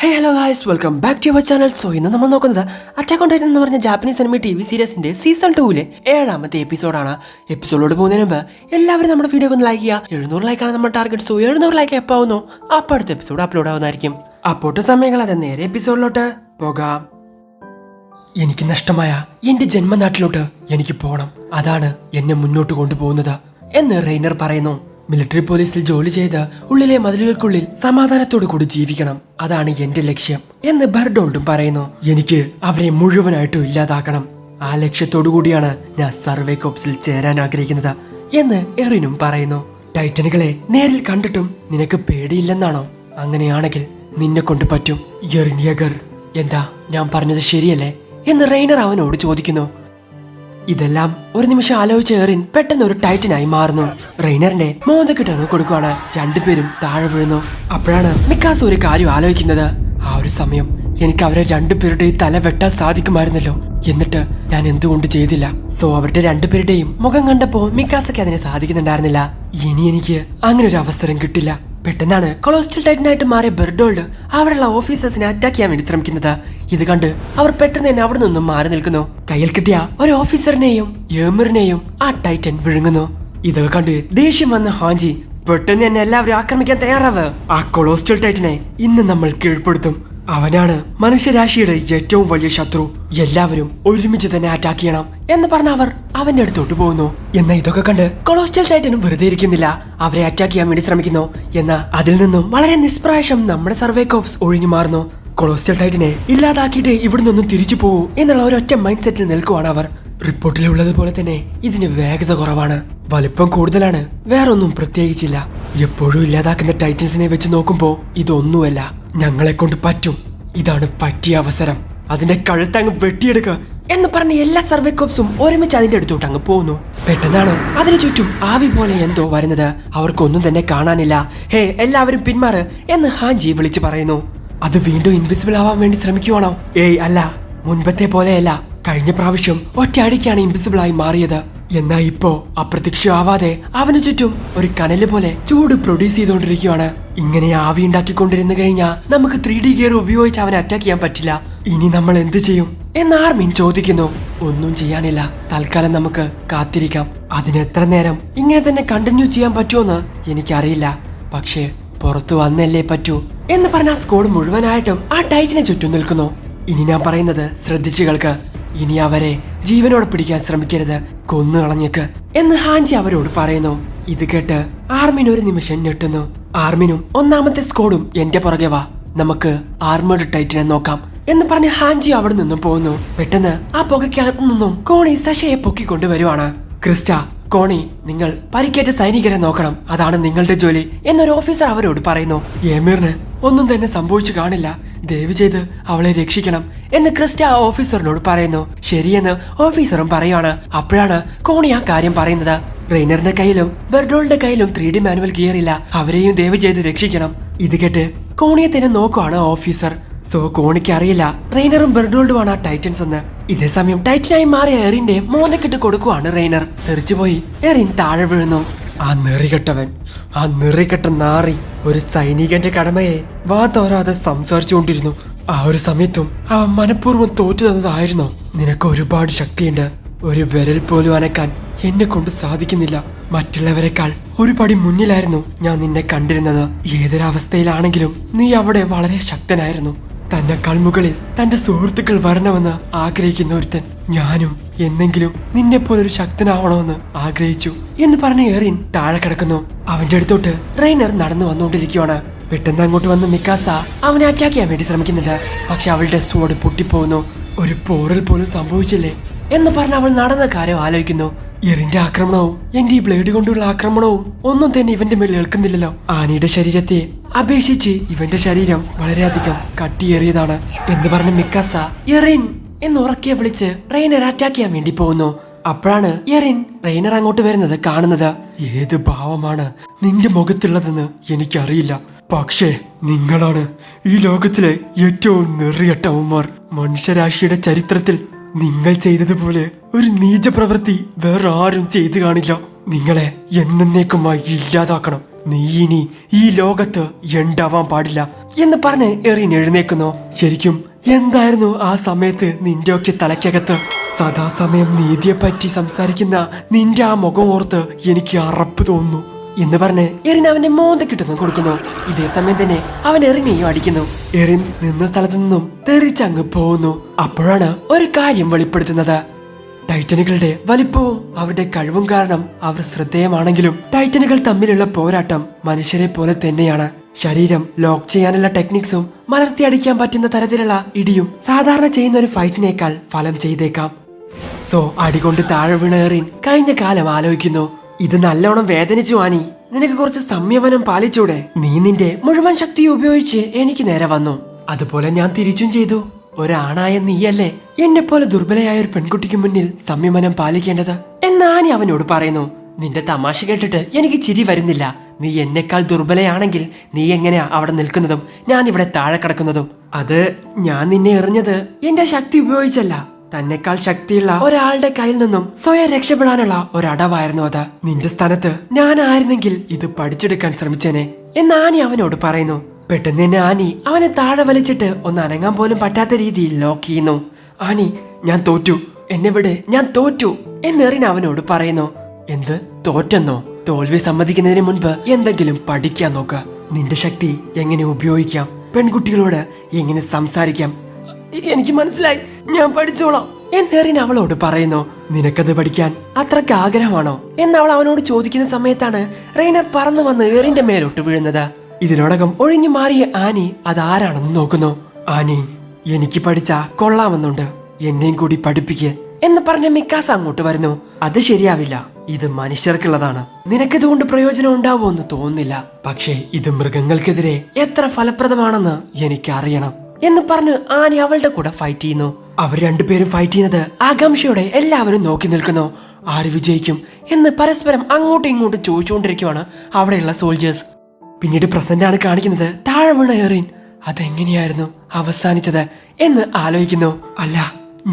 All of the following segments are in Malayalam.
Hello guys, welcome back to our channel. So ഇന്ന് നമ്മൾ നോക്കുന്നത് അറ്റാക്ക് ഓൺ ടൈറ്റൻ എന്ന് പറഞ്ഞ ജാപ്പനീസ് അനിമി TV സീരീസിന്റെ സീസൺ 2 7ാമത്തെ എപ്പിസോഡാണ്. എപ്പിസോഡിലോട് പോകുന്നതിന് മുമ്പ് എല്ലാവരും നമ്മുടെ വീഡിയോ ഒന്ന് ലൈക്ക് ചെയ്യുക. 700 ലൈക്കാണ് നമ്മുടെ ടാർഗറ്റ്. സോ 700 ലൈക്ക് എപ്പോൾ ആവുന്നു അപ്പോൾ അടുത്ത എപ്പിസോഡ് അപ്ലോഡ് ആവുന്നതായിരിക്കും. അപ്പോട്ട് സമയങ്ങളാതെ നേരെ എപ്പിസോഡിലോട്ട് പോകാം. എനിക്ക് നഷ്ടമായ എന്റെ ജന്മനാട്ടിലോട്ട് എനിക്ക് പോകണം. അതാണ് എന്നെ മുന്നോട്ട് കൊണ്ടുപോകുന്നത് എന്ന് റെയ്നർ പറയുന്നു. മിലിറ്ററി പോലീസിൽ ജോലി ചെയ്ത് ഉള്ളിലെ മതിലുകൾക്കുള്ളിൽ സമാധാനത്തോടു കൂടി ജീവിക്കണം, അതാണ് എന്റെ ലക്ഷ്യം എന്ന് ബെർഡോൾഡും പറയുന്നു. എനിക്ക് അവരെ മുഴുവനായിട്ടും ഇല്ലാതാക്കണം. ആ ലക്ഷ്യത്തോടു കൂടിയാണ് ഞാൻ സർവേ കോപ്സിൽ ചേരാൻ ആഗ്രഹിക്കുന്നത് എന്ന് എറിനും പറയുന്നു. ടൈറ്റനുകളെ നേരിൽ കണ്ടിട്ടും നിനക്ക് പേടിയില്ലെന്നാണോ? അങ്ങനെയാണെങ്കിൽ നിന്നെ കൊണ്ട് പറ്റും എറിനിയഗർ. എന്താ ഞാൻ പറഞ്ഞത് ശരിയല്ലേ എന്ന് റെയ്നർ അവനോട് ചോദിക്കുന്നു. ഇതെല്ലാം ഒരു നിമിഷം ആലോചിച്ച എറിൻ പെട്ടെന്ന് ഒരു ടൈറ്റനായി മാറുന്നു. റെയ്നറിന്റെ മോന്തക്കിട്ടൊന്ന് കൊടുക്കുവാണ്. രണ്ടുപേരും താഴെ വീഴുന്നു. അപ്പോഴാണ് മിക്കാസ് ഒരു കാര്യം ആലോചിക്കുന്നത്. ആ ഒരു സമയം എനിക്ക് അവരെ രണ്ടുപേരുടെയും തല വെട്ടാൻ സാധിക്കുമായിരുന്നല്ലോ, എന്നിട്ട് ഞാൻ എന്തുകൊണ്ട് ചെയ്തില്ല? സോ അവരുടെ രണ്ടുപേരുടെയും മുഖം കണ്ടപ്പോ മിക്കാസയ്ക്ക് അതിനെ സാധിക്കുന്നുണ്ടായിരുന്നില്ല. ഇനി എനിക്ക് അങ്ങനെ ഒരു അവസരം കിട്ടില്ല. പെട്ടെന്നാണ് കൊളോസ്റ്റൽ ടൈറ്റനായിട്ട് മാറിയ ബെർഡോൾഡ് അവിടെയുള്ള ഓഫീസേഴ്സിനെ അറ്റാക്ക് ചെയ്യാൻ വേണ്ടി ശ്രമിക്കുന്നത്. ഇത് കണ്ട് അവർ പെട്ടെന്ന് തന്നെ അവിടെ നിന്നും മാറി നിൽക്കുന്നു. കയ്യിൽ കിട്ടിയ ഒരു ഓഫീസറിനെയും ഏമറിനെയും ആ ടൈറ്റൻ വിഴുങ്ങുന്നു. ഇതൊക്കെ കണ്ട് ദേഷ്യം വന്ന ഹാഞ്ചി പെട്ടെന്ന് തന്നെ എല്ലാവരും ആക്രമിക്കാൻ തയ്യാറാവ്. ആ കൊളോസ്റ്റൽ ടൈറ്റനെ ഇന്ന് നമ്മൾ കീഴ്പ്പെടുത്തും. അവനാണ് മനുഷ്യരാശിയുടെ ഏറ്റവും വലിയ ശത്രു. എല്ലാവരും ഒരുമിച്ച് തന്നെ അറ്റാക്ക് ചെയ്യണം എന്ന് പറഞ്ഞ അവർ അവന്റെ അടുത്തോട്ട് പോകുന്നു. എന്നാൽ ഇതൊക്കെ കണ്ട് കൊളോസ്റ്റൽ ടൈറ്റനും വെറുതെ ഇരിക്കുന്നില്ല. അവരെ അറ്റാക്ക് ചെയ്യാൻ വേണ്ടി ശ്രമിക്കുന്നു. എന്നാൽ അതിൽ നിന്നും വളരെ നിഷ്പ്രായം നമ്മുടെ സർവേ കോപ്സ് ഒഴിഞ്ഞു മാറുന്നു. കൊളോസ്റ്റൽ ടൈറ്റനെ ഇല്ലാതാക്കിയിട്ട് ഇവിടെ നിന്നും തിരിച്ചു പോകൂ എന്നുള്ള ഒരൊറ്റ മൈൻഡ് സെറ്റിൽ നിൽക്കുവാണ് അവർ. റിപ്പോർട്ടിലുള്ളതുപോലെ തന്നെ ഇതിന് വേഗത കുറവാണ്, വലിപ്പം കൂടുതലാണ്, വേറൊന്നും പ്രത്യേകിച്ചില്ല. എപ്പോഴും ഇല്ലാതാക്കുന്ന ടൈറ്റൻസിനെ വെച്ച് നോക്കുമ്പോ ഇതൊന്നുമല്ല. ഞങ്ങളെ കൊണ്ട് പറ്റും. ഇതാണ് പറ്റിയ അവസരം. അതിന്റെ കഴുത്തങ്ങ് വെട്ടിയെടുക്കുക എന്ന് പറഞ്ഞ എല്ലാ സർവേ കോപ്സും ഒരുമിച്ച് അതിന്റെ അടുത്തോട്ട് അങ്ങ് പോകുന്നു. പെട്ടെന്നാണ് അതിനു ചുറ്റും ആവി പോലെ എന്തോ വരുന്നത്. അവർക്കൊന്നും തന്നെ കാണാനില്ല. ഹേ, എല്ലാവരും പിന്മാറ് എന്ന് ഹാഞ്ചി വിളിച്ചു പറയുന്നു. അത് വീണ്ടും ഇൻവിസിബിൾ ആവാൻ വേണ്ടി ശ്രമിക്കുവാണോ? ഏയ് അല്ല, മുൻപത്തെ പോലെയല്ല. കഴിഞ്ഞ പ്രാവശ്യം ഒറ്റയടിക്കാണ് ഇൻവിസിബിൾ ആയി മാറിയത്. എന്നാ ഇപ്പോ അപ്രത്യക്ഷമാവാതെ അവന് ചുറ്റും ഒരു കനല് പോലെ ചൂട് പ്രൊഡ്യൂസ് ചെയ്തുകൊണ്ടിരിക്കുകയാണ്. ഇങ്ങനെ ആവി ഉണ്ടാക്കിക്കൊണ്ടിരുന്നു കഴിഞ്ഞാൽ നമുക്ക് 3D ഗിയർ ഉപയോഗിച്ച് അവനെ അറ്റാക്ക് ചെയ്യാൻ പറ്റില്ല. ഇനി നമ്മൾ എന്ത് ചെയ്യും എന്ന് ആർമിൻ ചോദിക്കുന്നു. ഒന്നും ചെയ്യാനില്ല, തൽക്കാലം നമുക്ക് കാത്തിരിക്കാം. അതിന് എത്ര നേരം ഇങ്ങനെ തന്നെ കണ്ടിന്യൂ ചെയ്യാൻ പറ്റുമെന്ന് എനിക്കറിയില്ല, പക്ഷേ പുറത്തു വന്നല്ലേ പറ്റൂ എന്ന് പറഞ്ഞ ആ സ്ക്വാഡ് മുഴുവനായിട്ടും ആ ടൈറ്റിനെ ചുറ്റും നിൽക്കുന്നു. ഇനി ഞാൻ പറയുന്നത് ശ്രദ്ധിച്ചു കേൾക്ക്. ഇനി അവരെ ജീവനോടെ പിടിക്കാൻ ശ്രമിക്കരുത്, കൊന്നു കളഞ്ഞേക്ക് എന്ന് ഹാഞ്ചി അവരോട് പറയുന്നു. ഇത് കേട്ട് ആർമിൻ ഒരു നിമിഷം ഞെട്ടുന്നു. ആർമിനും ഒന്നാമത്തെ സ്ക്വാഡും എന്റെ പുറകെ വാ, നമുക്ക് ആർമേഡ് ടൈറ്റനെ നോക്കാം എന്ന് പറഞ്ഞ് ഹാഞ്ചി അവിടെ നിന്നും പോകുന്നു. പെട്ടെന്ന് ആ പുകയ്ക്കകത്തു നിന്നും കോണി സഷയെ പൊക്കിക്കൊണ്ടുവരുവാണ്. ക്രിസ്റ്റ, കോണി, നിങ്ങൾ പരിക്കേറ്റ സൈനികരെ നോക്കണം, അതാണ് നിങ്ങളുടെ ജോലി എന്നൊരു ഓഫീസർ അവരോട് പറയുന്നു. എമീറിന് ഒന്നും തന്നെ സംഭവിച്ചു കാണില്ല, ദയവ് ചെയ്ത് അവളെ രക്ഷിക്കണം എന്ന് ക്രിസ്റ്റ ആ ഓഫീസറിനോട് പറയുന്നു. ശരിയെന്ന് ഓഫീസറും പറയുവാണ്. അപ്പോഴാണ് കോണി ആ കാര്യം പറയുന്നത്. റെയ്നറിന്റെ കയ്യിലും ബെർഡോളിന്റെ കയ്യിലും 3D മാനുവൽ ഗിയർ ഇല്ല, അവരെയും ദയവ് ചെയ്ത് രക്ഷിക്കണം. ഇത് കേട്ട് കോണിയെ തന്നെ നോക്കുവാണ് ഓഫീസർ. സോ കോണിക്ക് അറിയില്ല റെയ്നറും ബെർഡോൾഡുമാണ് ആ ടൈറ്റൻസ് എന്ന്. ഇതേ സമയം ടൈറ്റനായി മാറിയ എറിന്റെ മോന്തക്കിട്ട് കൊടുക്കുവാണ് റെയ്നർ. തെറിച്ചുപോയി എറിൻ താഴെ വീഴുന്നു. ആ നെറികെട്ട നാറി ഒരു സൈനികന്റെ കടമയെ വാതോരാതെ സംസാരിച്ചുകൊണ്ടിരുന്നു. ആ ഒരു സമയത്തും അവൻ മനഃപൂർവ്വം തോറ്റു തന്നതായിരുന്നോ? നിനക്ക് ഒരുപാട് ശക്തിയുണ്ട്, ഒരു വിരൽ പോലും അനക്കാൻ എന്നെ കൊണ്ട് സാധിക്കുന്നില്ല. മറ്റുള്ളവരെക്കാൾ ഒരു പടി മുന്നിലായിരുന്നു ഞാൻ നിന്നെ കണ്ടിരുന്നത്. ഏതൊരവസ്ഥയിലാണെങ്കിലും നീ അവിടെ വളരെ ശക്തനായിരുന്നു. തന്നെക്കാൾ മുകളിൽ തന്റെ സുഹൃത്തുക്കൾ വരണമെന്ന് ആഗ്രഹിക്കുന്ന ഒരുത്തൻ. ഞാനും എന്നെങ്കിലും നിന്നെ പോലൊരു ശക്തനാവണമെന്ന് ആഗ്രഹിച്ചു എന്ന് പറഞ്ഞ എറിൻ താഴെ കിടക്കുന്നു. അവന്റെ അടുത്തോട്ട് റെയ്നർ നടന്നു വന്നുകൊണ്ടിരിക്കുകയാണ്. പെട്ടെന്ന് അങ്ങോട്ട് വന്ന് മിക്കാസ അവനെ അറ്റാക്ക് ചെയ്യാൻ വേണ്ടി ശ്രമിക്കുന്നുണ്ട്. പക്ഷെ അവളുടെ സ്വോർഡ് പൊട്ടിപ്പോകുന്നു. ഒരു പോറൽ പോലും സംഭവിച്ചില്ലേ എന്ന് പറഞ്ഞ് അവൾ നടന്ന കാര്യം ആലോചിക്കുന്നു. എറിന്റെ ആക്രമണവും എന്റെ ഈ ബ്ലേഡ് കൊണ്ടുള്ള ആക്രമണവും ഒന്നും തന്നെ ഇവന്റെ മേൽ ഏൽക്കുന്നില്ലല്ലോ. ആനയുടെ ശരീരത്തെ അപേക്ഷിച്ച് ഇവന്റെ ശരീരം വളരെയധികം കട്ടിയേറിയതാണ് എന്ന് പറഞ്ഞ മിക്കാസ എറിൻ എന്ന് ഉറക്കെ വിളിച്ച് റെയ്നർ അറ്റാക്ക് ചെയ്യാൻ വേണ്ടി പോകുന്നു. അപ്പോഴാണ് എറിൻ റെയ്നർ അങ്ങോട്ട് വരുന്നത് കാണുന്നത്. ഏത് ഭാവമാണ് നിന്റെ മുഖത്തുള്ളതെന്ന് എനിക്കറിയില്ല, പക്ഷേ നിങ്ങളാണ് ഈ ലോകത്തിലെ ഏറ്റവും നെറിയട്ടവന്മാർ. മനുഷ്യരാശിയുടെ ചരിത്രത്തിൽ നിങ്ങൾ ചെയ്തതുപോലെ ഒരു നീച പ്രവൃത്തി വേറെ ആരും ചെയ്തു കാണില്ല. നിങ്ങളെ എന്നേക്കുമായി ഇല്ലാതാക്കണം നീ ഇനി ഈ ലോകത്ത് ഉണ്ടാവാൻ പാടില്ല എന്ന് പറഞ്ഞ് എറിൻ എഴുന്നേക്കുന്നു. ശരിക്കും എന്തായിരുന്നു ആ സമയത്ത് നിന്റെ ഒക്കെ തലയ്ക്കകത്ത്? സദാസമയം നീതിയെപ്പറ്റി സംസാരിക്കുന്ന നിന്റെ ആ മുഖം ഓർത്ത് എനിക്ക് അറപ്പ് തോന്നുന്നു എന്ന് പറഞ്ഞ് എറിൻ അവന്റെ മോന്തക്കിട്ടൊന്നും കൊടുക്കുന്നു. ഇതേ സമയം തന്നെ അവൻ എറിനെയും അടിക്കുന്നു. എറിൻ നിന്ന സ്ഥലത്തു നിന്നും തെറിച്ചങ്ങ് പോകുന്നു. അപ്പോഴാണ് ഒരു കാര്യം വെളിപ്പെടുത്തുന്നത്. ടൈറ്റനുകളുടെ വലിപ്പവും അവരുടെ കഴിവും കാരണം അവർ ശ്രദ്ധേയമാണെങ്കിലും ടൈറ്റനുകൾ തമ്മിലുള്ള പോരാട്ടം മനുഷ്യരെ പോലെ തന്നെയാണ്. ശരീരം ലോക്ക് ചെയ്യാനുള്ള ടെക്നിക്സും മലർത്തിയടിക്കാൻ പറ്റുന്ന തരത്തിലുള്ള ഇടിയും സാധാരണ ചെയ്യുന്ന ഒരു ഫൈറ്റിനേക്കാൾ ഫലം ചെയ്തേക്കാം. സോ അടികൊണ്ട് താഴെ വീണ എറിൻ കഴിഞ്ഞ കാലം ആലോചിക്കുന്നു. ഇത് നല്ലോണം വേദനിച്ചു ആനി. നിനക്ക് കുറച്ച് സംയമനം പാലിച്ചൂടെ? നീ നിന്റെ മുഴുവൻ ശക്തി ഉപയോഗിച്ച് എനിക്ക് നേരെ വന്നു, അതുപോലെ ഞാൻ തിരിച്ചും ചെയ്തു. ഒരാണായ നീയല്ലേ എന്നെ പോലെ ദുർബലയായ ഒരു പെൺകുട്ടിക്ക് മുന്നിൽ സംയമനം പാലിക്കേണ്ടത് എന്ന് ആനി അവനോട് പറയുന്നു. നിന്റെ തമാശ കേട്ടിട്ട് എനിക്ക് ചിരി വരുന്നില്ല. നീ എന്നെക്കാൾ ദുർബലയാണെങ്കിൽ നീ എങ്ങനെയാ അവിടെ നിൽക്കുന്നതും ഞാൻ ഇവിടെ താഴെ കിടക്കുന്നതും? അത് ഞാൻ നിന്നെ എറിഞ്ഞത് എന്റെ ശക്തി ഉപയോഗിച്ചല്ല, തന്നെക്കാൾ ശക്തിയുള്ള ഒരാളുടെ കയ്യിൽ നിന്നും സ്വയം രക്ഷപ്പെടാനുള്ള ഒരടവായിരുന്നു അത്. നിന്റെ സ്ഥാനത്ത് ഞാനായിരുന്നെങ്കിൽ ഇത് പഠിച്ചെടുക്കാൻ ശ്രമിച്ചേനെ എന്ന് ആനി അവനോട് പറയുന്നു. പെട്ടെന്ന് തന്നെ ആനി അവനെ താഴെ വലിച്ചിട്ട് ഒന്ന് അനങ്ങാൻ പോലും പറ്റാത്ത രീതിയിൽ ലോക്ക് ചെയ്യുന്നു. ആനി, ഞാൻ തോറ്റു, എന്നെ വിട്, ഞാൻ തോറ്റു എന്ന് എറിൻ അവനോട് പറയുന്നു. എന്ത് തോറ്റെന്നോ? തോൽവി സമ്മതിക്കുന്നതിന് മുൻപ് എന്തെങ്കിലും പഠിക്കാൻ നോക്ക. നിന്റെ ശക്തി എങ്ങനെ ഉപയോഗിക്കാം, പെൺകുട്ടികളോട് എങ്ങനെ സംസാരിക്കാം. എനിക്ക് മനസ്സിലായി, ഞാൻ പഠിച്ചോളാം എന്ന് എറിൻ അവളോട് പറയുന്നു. നിനക്കത് പഠിക്കാൻ അത്രക്ക് ആഗ്രഹമാണോ എന്ന് അവൾ അവനോട് ചോദിക്കുന്ന സമയത്താണ് റെയ്നർ പറന്നു വന്ന് എറിന്റെ മേലോട്ട് വീഴുന്നത്. ഇതിനോടകം ഒഴിഞ്ഞു മാറിയ ആനി അതാരാണെന്ന് നോക്കുന്നു. ആനി, എനിക്ക് പഠിച്ചാ കൊള്ളാമെന്നുണ്ട്, എന്നെയും കൂടി പഠിപ്പിക്ക് എന്ന് പറഞ്ഞ മിക്കാസ അങ്ങോട്ട് വരുന്നു. അത് ശരിയാവില്ല, ഇത് മനുഷ്യർക്കുള്ളതാണ്, നിനക്കിതുകൊണ്ട് പ്രയോജനം ഉണ്ടാവുമെന്ന് തോന്നുന്നില്ല. പക്ഷേ ഇത് മൃഗങ്ങൾക്കെതിരെ എത്ര ഫലപ്രദമാണെന്ന് എനിക്കറിയണം എന്ന് പറഞ്ഞ് ആനി അവളുടെ കൂടെ ഫൈറ്റ് ചെയ്യുന്നു. അവർ രണ്ടുപേരും ഫൈറ്റ് ചെയ്യുന്നത് ആകാംക്ഷയോടെ എല്ലാവരും നോക്കി നിൽക്കുന്നു. ആര് വിജയിക്കും എന്ന് പരസ്പരം അങ്ങോട്ടും ഇങ്ങോട്ടും ചോദിച്ചുകൊണ്ടിരിക്കുവാണ് അവിടെയുള്ള സോൾജേഴ്സ്. പിന്നീട് പ്രസന്റ് ആണ് കാണിക്കുന്നത്. താഴെ വീണ എറിൻ അതെങ്ങനെയായിരുന്നു അവസാനിച്ചത് എന്ന് ആലോചിക്കുന്നു. അല്ല,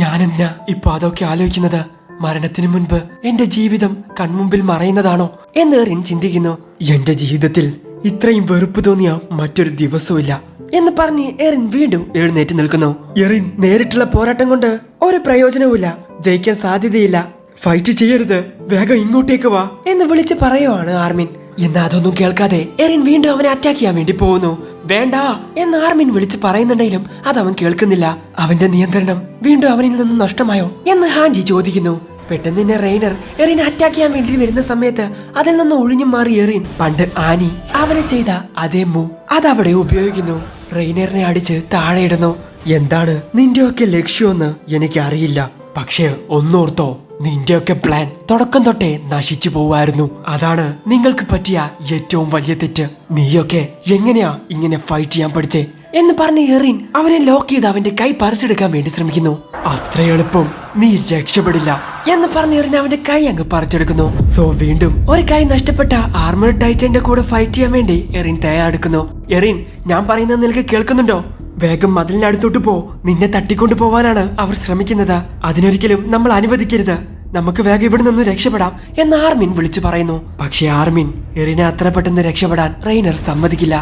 ഞാനെന്തിനാ ഇപ്പൊ അതൊക്കെ ആലോചിക്കുന്നത്? മരണത്തിന് മുൻപ് എന്റെ ജീവിതം കൺമുമ്പിൽ മറയുന്നതാണോ എന്ന് എറിൻ ചിന്തിക്കുന്നു. എന്റെ ജീവിതത്തിൽ ഇത്രയും വെറുപ്പ് തോന്നിയ മറ്റൊരു ദിവസമില്ല എന്ന് പറഞ്ഞ് എറിൻ വീണ്ടും എഴുന്നേറ്റ് നിൽക്കുന്നു. എറിൻ, നേരിട്ടുള്ള പോരാട്ടം കൊണ്ട് ഒരു പ്രയോജനവുമില്ല, ജയിക്കാൻ സാധ്യതയില്ല, ഫൈറ്റ് ചെയ്യരുത്, വേഗം ഇങ്ങോട്ടേക്ക് വാ എന്ന് വിളിച്ച് പറയുവാണ് ആർമിൻ. എന്നാ അതൊന്നും കേൾക്കാതെ എറിൻ വീണ്ടും അവനെ അറ്റാക്ക് ചെയ്യാൻ വേണ്ടി പോകുന്നു. വേണ്ട എന്ന് ആർമിൻ വിളിച്ച് പറയുന്നുണ്ടെങ്കിലും അതവൻ കേൾക്കുന്നില്ല. അവന്റെ നിയന്ത്രണം വീണ്ടും അവനിൽ നിന്നും നഷ്ടമായോ എന്ന് ഹാൻജി ചോദിക്കുന്നു. പെട്ടെന്ന് തന്നെ റെയ്നർ എറിനെ അറ്റാക്ക് ചെയ്യാൻ വേണ്ടി വരുന്ന സമയത്ത് അതിൽ നിന്ന് ഒഴിഞ്ഞു മാറി എറിൻ പണ്ട് ആനി അവനെ ചെയ്ത അതേ മൂവ് അതവിടെ ഉപയോഗിക്കുന്നു. റെയ്നറിനെ അടിച്ച് താഴെയിടുന്നു. എന്താണ് നിന്റെയൊക്കെ ലക്ഷ്യമെന്ന് എനിക്കറിയില്ല, പക്ഷേ ഒന്നോർത്തോ, നിന്റെയൊക്കെ പ്ലാൻ തുടക്കം തൊട്ടേ നശിച്ചു പോവായിരുന്നു. അതാണ് നിങ്ങൾക്ക് പറ്റിയ ഏറ്റവും വലിയ തെറ്റ്. നീയൊക്കെ എങ്ങനെയാ ഇങ്ങനെ ഫൈറ്റ് ചെയ്യാൻ പഠിച്ചേ എന്ന് പറഞ്ഞ് എറിൻ അവനെ ലോക്ക് ചെയ്ത് അവന്റെ കൈ പറിച്ചെടുക്കാൻ വേണ്ടി ശ്രമിക്കുന്നു. അത്ര എളുപ്പം നീ രക്ഷപ്പെടില്ല എന്ന് പറഞ്ഞ് എറിൻ അവന്റെ കൈ അങ്ങ് പറിച്ചെടുക്കുന്നു. സോ വീണ്ടും ഒരു കൈ നഷ്ടപ്പെട്ട ആർമർ ടൈറ്റന്റെ കൂടെ ഫൈറ്റ് ചെയ്യാൻ വേണ്ടി എറിൻ തയ്യാറെടുക്കുന്നു. എറിൻ, ഞാൻ പറയുന്നത് നിനക്ക് കേൾക്കുന്നുണ്ടോ? വേഗം മതിലിനടുത്തോട്ട് പോ, നിന്നെ തട്ടിക്കൊണ്ടു പോവാനാണ് അവർ ശ്രമിക്കുന്നത്, അതിനൊരിക്കലും നമ്മൾ അനുവദിക്കരുത്, നമുക്ക് വേഗം ഇവിടെ നിന്ന് രക്ഷപ്പെടാം എന്ന് ആർമിൻ വിളിച്ചു പറയുന്നു. പക്ഷെ ആർമിൻ എറിനെ അത്ര പെട്ടെന്ന് രക്ഷപ്പെടാൻ റെയ്നർ സമ്മതിക്കില്ല.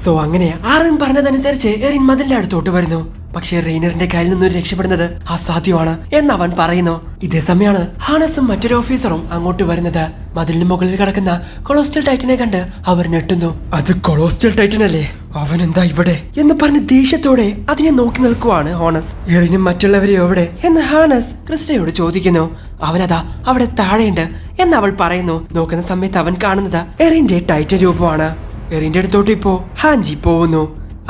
സോ അങ്ങനെ ആർമിൻ പറഞ്ഞതനുസരിച്ച് എറിൻ മതിലിന്റെ അടുത്തോട്ട് വരുന്നു. പക്ഷേ റെയ്നറിന്റെ കയ്യിൽ നിന്നും രക്ഷപ്പെടുന്നത് അസാധ്യമാണ് എന്ന് അവൻ പറയുന്നു. ഇതേ സമയമാണ് ഹാനസും മറ്റൊരു ഓഫീസറും അങ്ങോട്ട് വരുന്നത്. മതിലിന് മുകളിൽ കിടക്കുന്ന കൊളോസ്റ്റൽ ടൈറ്റനെ കണ്ട് അവർ ഞെട്ടുന്നു. അത് കൊളോസ്റ്റൽ ടൈറ്റൻ അല്ലേ, അവൻ എന്താ ഇവിടെ എന്ന് പറഞ്ഞ് ദേഷ്യത്തോടെ അതിനെ നോക്കി നിൽക്കുവാണ് ഹോണസ്. എറിനും മറ്റുള്ളവരെ എവിടെ എന്ന് ഹാനസ് ക്രിസ്റ്റയോട് ചോദിക്കുന്നു. അവനതാ അവിടെ താഴെയുണ്ട് എന്ന് അവൾ പറയുന്നു. നോക്കുന്ന സമയത്ത് അവൻ കാണുന്നത് എറിന്റെ ടൈറ്റൻ രൂപമാണ്. എറിന്റെ അടുത്തോട്ട് ഇപ്പോ ഹാൻജി പോകുന്നു.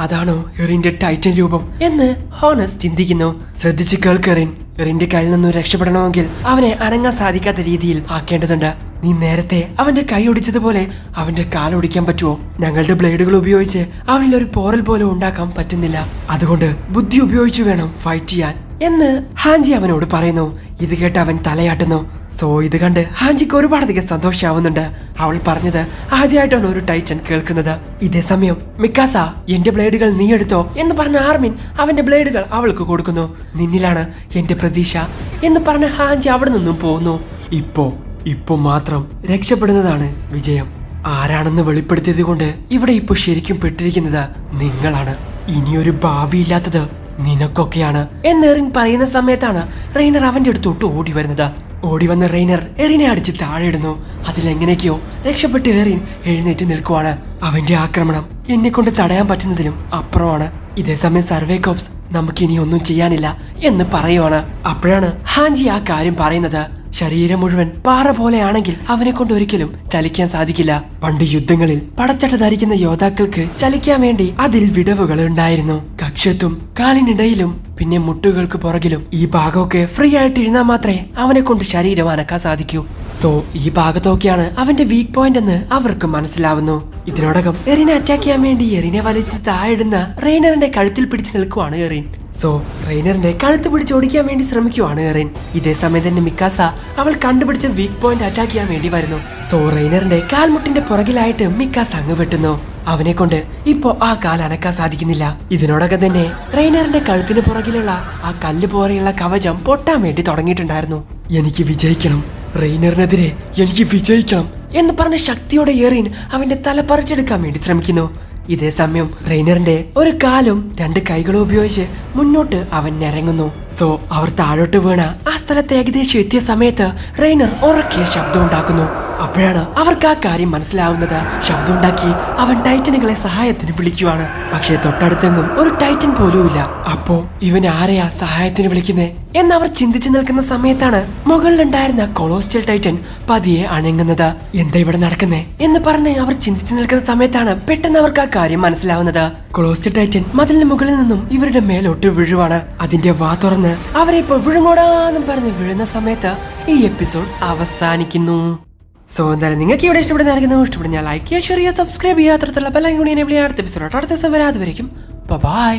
അതാണോ എറിന്റെ ടൈറ്റൻ രൂപം എന്ന് ഹോണസ് ചിന്തിക്കുന്നു. ശ്രദ്ധിച്ച് കേൾക്കെറിൻ, എറിന്റെ കയ്യിൽ നിന്നും രക്ഷപ്പെടണമെങ്കിൽ അവനെ അനങ്ങാൻ സാധിക്കാത്ത രീതിയിൽ ആക്കേണ്ടതുണ്ട്. നീ നേരത്തെ അവന്റെ കൈ ഒടിച്ചതുപോലെ അവന്റെ കാലൊടിക്കാൻ പറ്റുമോ? ഞങ്ങളുടെ ബ്ലേഡുകൾ ഉപയോഗിച്ച് അവനിൽ ഒരു പോറൽ പോലും ഉണ്ടാക്കാൻ പറ്റുന്നില്ല, അതുകൊണ്ട് ബുദ്ധി ഉപയോഗിച്ചു വേണം ഫൈറ്റ് ചെയ്യാൻ എന്ന് ഹാൻജി അവനോട് പറയുന്നു. ഇത് കേട്ട് അവൻ തലയാട്ടുന്നു. സോ ഇത് കണ്ട് ഹാൻജിക്ക് ഒരുപാടധികം സന്തോഷമാവുന്നുണ്ട്. അവൾ പറഞ്ഞത് ആദ്യമായിട്ടാണ് ഒരു ടൈറ്റൻ കേൾക്കുന്നത്. ഇതേ സമയം മിക്കാസ, എന്റെ ബ്ലേഡുകൾ നീ എടുത്തോ എന്ന് പറഞ്ഞ ആർമിൻ അവന്റെ ബ്ലേഡുകൾ അവൾക്ക് കൊടുക്കുന്നു. നിന്നിലാണ് എന്റെ പ്രതീക്ഷ എന്ന് പറഞ്ഞ ഹാൻജി അവിടെ നിന്നും പോകുന്നു. ഇപ്പോ മാത്രം രക്ഷപ്പെടുന്നതാണ് വിജയം ആരാണെന്ന് വെളിപ്പെടുത്തിയത് കൊണ്ട് ഇവിടെ ഇപ്പൊ ശരിക്കും പെട്ടിരിക്കുന്നത് നിങ്ങളാണ്. ഇനിയൊരു ഭാവിയില്ലാത്തത് നിനക്കൊക്കെയാണ് എന്ന് എറിൻ പറയുന്ന സമയത്താണ് റെയ്നർ അവന്റെ അടുത്തോട്ട് ഓടി വരുന്നത്. ഓടി വന്ന റെയ്നർ എറിനെ അടിച്ച് താഴെ ഇടുന്നു. അതിലെങ്ങനെയൊക്കെയോ രക്ഷപ്പെട്ട് എറിൻ എഴുന്നേറ്റ് നിൽക്കുവാണ്. അവന്റെ ആക്രമണം എന്നെ കൊണ്ട് തടയാൻ പറ്റുന്നതിലും അപ്പുറമാണ്. ഇതേസമയം സർവേ കോപ്സ് നമുക്കിനി ഒന്നും ചെയ്യാനില്ല എന്ന് പറയുവാണ്. അപ്പോഴാണ് ഹാൻജി ആ കാര്യം പറയുന്നത്. ശരീരം മുഴുവൻ പാറ പോലെയാണെങ്കിൽ അവനെ കൊണ്ട് ഒരിക്കലും ചലിക്കാൻ സാധിക്കില്ല. പണ്ട് യുദ്ധങ്ങളിൽ പടച്ചട്ട ധരിക്കുന്ന യോദ്ധാക്കൾക്ക് ചലിക്കാൻ വേണ്ടി അതിൽ വിടവുകൾ ഉണ്ടായിരുന്നു. കക്ഷത്തും കാലിനിടയിലും പിന്നെ മുട്ടുകൾക്ക് പുറകിലും ഈ ഭാഗമൊക്കെ ഫ്രീ ആയിട്ട് ഇരുന്നാൽ മാത്രമേ അവനെ കൊണ്ട് ശരീരം അനക്കാൻ സാധിക്കൂ. സോ ഈ ഭാഗത്തൊക്കെയാണ് അവന്റെ വീക്ക് പോയിന്റ് എന്ന് അവർക്ക് മനസ്സിലാവുന്നു. ഇതിനോടകം എറിനെ അറ്റാക്ക് ചെയ്യാൻ വേണ്ടി എറിനെ വലിച്ച് താഴെടുന്ന റെയ്നറിന്റെ കഴുത്തിൽ പിടിച്ചു നിൽക്കുവാണ് എറിൻ. സോ റെയ്നറിന്റെ കഴുത്ത് പിടിച്ച് ഓടിക്കാൻ വേണ്ടി ശ്രമിക്കുവാണ് എറിൻ. ഇതേ സമയം തന്നെ മിക്കാസ അവൾ കണ്ടുപിടിച്ച വീക്ക് പോയിന്റ് അറ്റാക്ക് ചെയ്യാൻ വേണ്ടി വരുന്നു. സോ റെയ്നറിന്റെ കാൽമുട്ടിന്റെ പുറകിലായിട്ട് മിക്കാസ അങ്ങ് വെട്ടുന്നു. അവനെ കൊണ്ട് ഇപ്പോ ആ കാൽ അനക്കാൻ സാധിക്കുന്നില്ല. ഇതിനോടകം തന്നെ റെയ്നറിന്റെ കഴുത്തിന് പുറകിലുള്ള ആ കല്ല് പോലെയുള്ള കവചം പൊട്ടാൻ വേണ്ടി തുടങ്ങിയിട്ടുണ്ടായിരുന്നു. എനിക്ക് വിജയിക്കണം, റെയ്നറിനെതിരെ എനിക്ക് വിജയിക്കണം എന്ന് പറഞ്ഞ ശക്തിയോടെ എറിൻ അവന്റെ തല പറിച്ചെടുക്കാൻ വേണ്ടി ശ്രമിക്കുന്നു. ഇതേ സമയം റെയ്നറിന്റെ ഒരു കാലും 2 കൈകളും ഉപയോഗിച്ച് മുന്നോട്ട് അവൻ നിരങ്ങുന്നു. സോ അവർ താഴോട്ട് വീണ ആ സ്ഥലത്ത് ഏകദേശം എത്തിയ സമയത്ത് റെയ്നർ ഉറക്കിയ ശബ്ദം ഉണ്ടാക്കുന്നു. അപ്പോഴാണ് അവർക്ക് ആ കാര്യം മനസ്സിലാവുന്നത്. ശബ്ദം ഉണ്ടാക്കി അവൻ ടൈറ്റനുകളെ സഹായത്തിന് വിളിക്കുവാണ്. പക്ഷേ തൊട്ടടുത്തെങ്ങും ഒരു ടൈറ്റൻ പോലും ഇല്ല. അപ്പോ ഇവൻ ആരെയാ സഹായത്തിന് വിളിക്കുന്നേ എന്നവർ ചിന്തിച്ചു നിൽക്കുന്ന സമയത്താണ് മുകളിലുണ്ടായിരുന്ന കൊളോസ്റ്റൽ ടൈറ്റൻ പതിയെ അണങ്ങുന്നത്. എന്താ ഇവിടെ നടക്കുന്നേ എന്ന് പറഞ്ഞ് അവർ ചിന്തിച്ചു നിൽക്കുന്ന സമയത്താണ് പെട്ടെന്ന് അവർക്ക് ആ കാര്യം മനസ്സിലാവുന്നത്. കൊളോസ്റ്റൽ ടൈറ്റൻ മതിലിന് മുകളിൽ നിന്നും ഇവരുടെ മേലോട്ട് വീഴുവാണ്. അതിന്റെ വാ തുറന്ന് അവരെ ഇപ്പോൾ വിഴുങ്ങോടാന്നും പറഞ്ഞ് വീഴുന്ന സമയത്ത് ഈ എപ്പിസോഡ് അവസാനിക്കുന്നു. സോ എന്തായാലും നിങ്ങൾക്ക് ഇവിടെ ഇഷ്ടപ്പെടുന്ന ലൈക്ക് ചെയ്യുക, ഷെയർ ചെയ്യുക, സബ്സ്ക്രൈബ് ചെയ്യുക. അത്തരത്തിലുള്ള ബെൽ ഐക്കൺ എനേബിൾ ചെയ്യുക. അടുത്ത എപ്പിസോഡ് അടുത്ത ദിവസം വരാതെ വരയ്ക്കും. ബൈ.